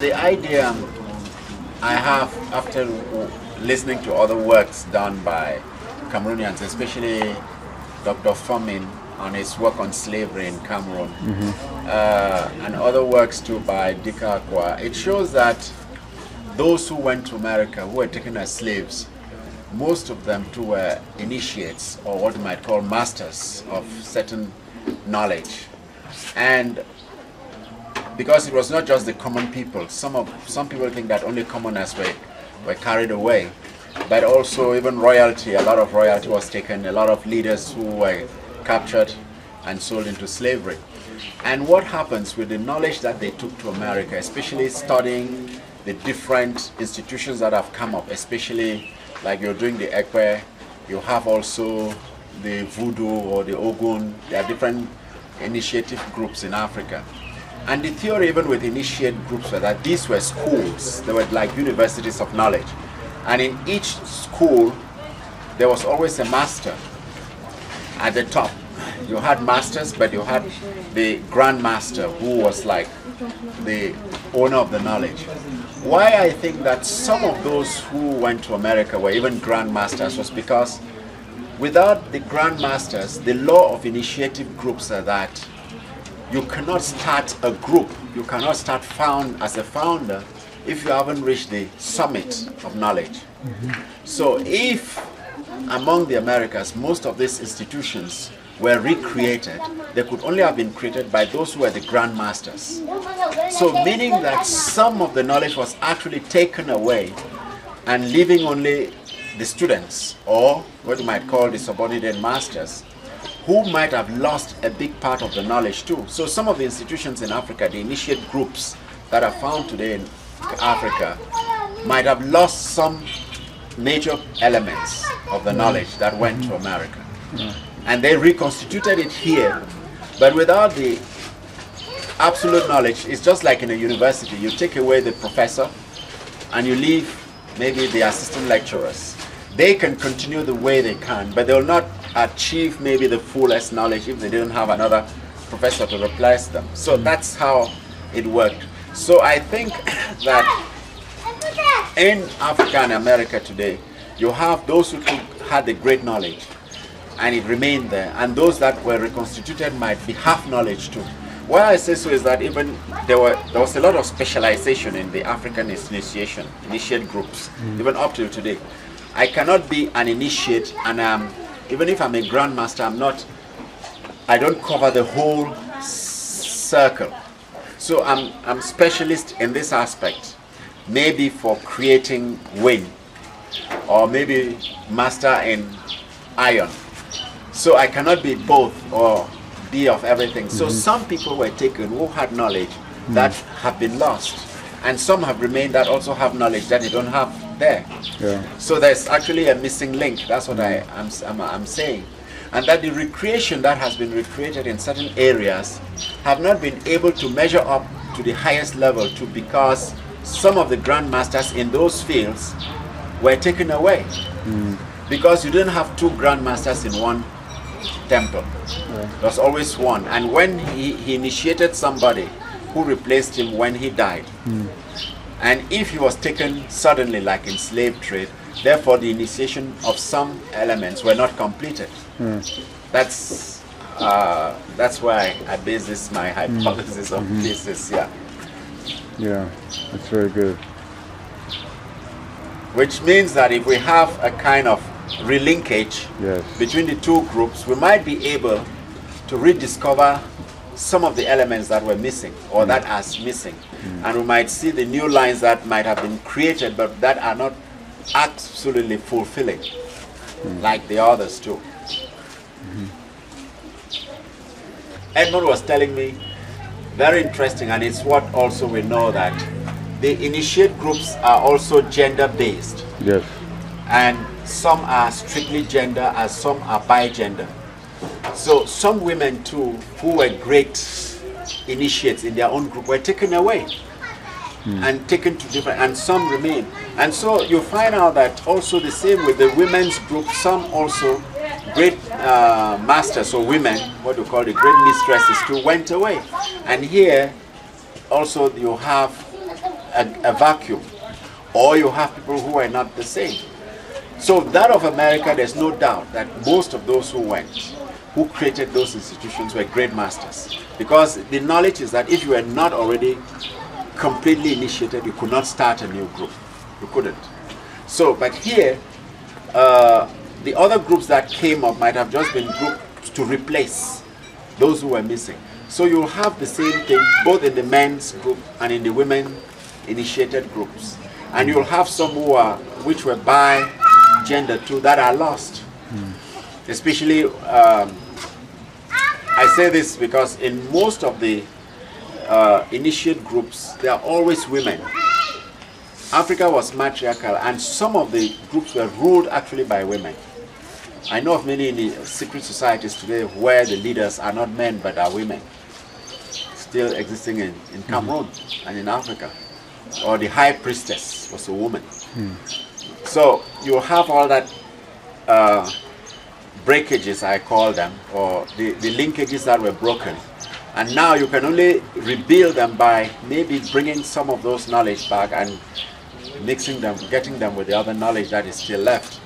The idea I have after listening to other works done by Cameroonians, especially Dr. Fomin on his work on slavery in Cameroon, and other works too by Dika Akwa, it shows that those who went to America, who were taken as slaves, most of them too were initiates, or what you might call masters of certain knowledge. And because it was not just the common people, some people think that only commoners were carried away, but also even royalty, a lot of royalty was taken, a lot of leaders who were captured and sold into slavery. And what happens with the knowledge that they took to America, especially studying the different institutions that have come up, especially like you're doing the Ekwe, you have also the Voodoo or the Ogun, there are different initiative groups in Africa. And the theory even with initiate groups were that these were schools, they were like universities of knowledge. And in each school, there was always a master at the top. You had masters, but you had the grand master who was like the owner of the knowledge. Why I think that some of those who went to America were even grand masters was because without the grand masters, the law of initiative groups are that you cannot start a group, you cannot start as a founder if you haven't reached the summit of knowledge. So if among the Americas, most of these institutions were recreated, they could only have been created by those who were the grand masters. So meaning that some of the knowledge was actually taken away and leaving only the students, or what you might call the subordinate masters, who might have lost a big part of the knowledge too. So some of the institutions in Africa, the initiate groups that are found today in Africa, might have lost some major elements of the knowledge that went to America. And they reconstituted it here, but without the absolute knowledge. It's just like in a university, you take away the professor and you leave maybe the assistant lecturers. They can continue the way they can, but they will not achieve maybe the fullest knowledge if they didn't have another professor to replace them. So that's how it worked. So I think that in Africa and America today, you have those who had the great knowledge and it remained there, and those that were reconstituted might be half knowledge too. Why I say so is that even there was a lot of specialization in the African initiate groups, even up till today. I cannot be an initiate, and even if I'm a grandmaster, I don't cover the whole circle. So I'm specialist in this aspect, maybe for creating wind, or maybe master in iron. So I cannot be both or be of everything. So some people were taken who had knowledge that have been lost, and some have remained that also have knowledge that they don't have there. So there's actually a missing link. That's what I'm saying. And that the recreation that has been recreated in certain areas have not been able to measure up to the highest level too, because some of the grandmasters in those fields were taken away. Because you didn't have two grandmasters in one temple. There was always one. And when he initiated somebody who replaced him when he died, and if he was taken suddenly, like in slave trade, therefore the initiation of some elements were not completed. That's why I base this my hypothesis of thesis. Yeah, that's very good. Which means that if we have a kind of relinkage between the two groups, we might be able to rediscover some of the elements that were missing or that are missing, and we might see the new lines that might have been created but that are not absolutely fulfilling like the others too. Edmund was telling me, very interesting, and it's what also we know, that the initiate groups are also gender based. And some are strictly gender and some are bi-gender. So some women too, who were great initiates in their own group, were taken away and taken to different, and some remain. And so you find out that also the same with the women's group, some also great masters or women, what we call the great mistresses too, went away. And here also you have a vacuum, or you have people who are not the same. So that of America, there's no doubt that most of those who went, who created those institutions, were great masters. Because the knowledge is that if you were not already completely initiated, you could not start a new group. You couldn't. So, but here, the other groups that came up might have just been groups to replace those who were missing. So you'll have the same thing both in the men's group and in the women initiated groups. And you'll have some which were by gender too, that are lost. Especially, I say this because in most of the initiate groups, there are always women. Africa was matriarchal, and some of the groups were ruled actually by women. I know of many in the secret societies today where the leaders are not men but are women, still existing in Cameroon and in Africa. Or the high priestess was a woman. So you have all that breakages, I call them, or the linkages that were broken. And now you can only rebuild them by maybe bringing some of those knowledge back and mixing them, getting them with the other knowledge that is still left.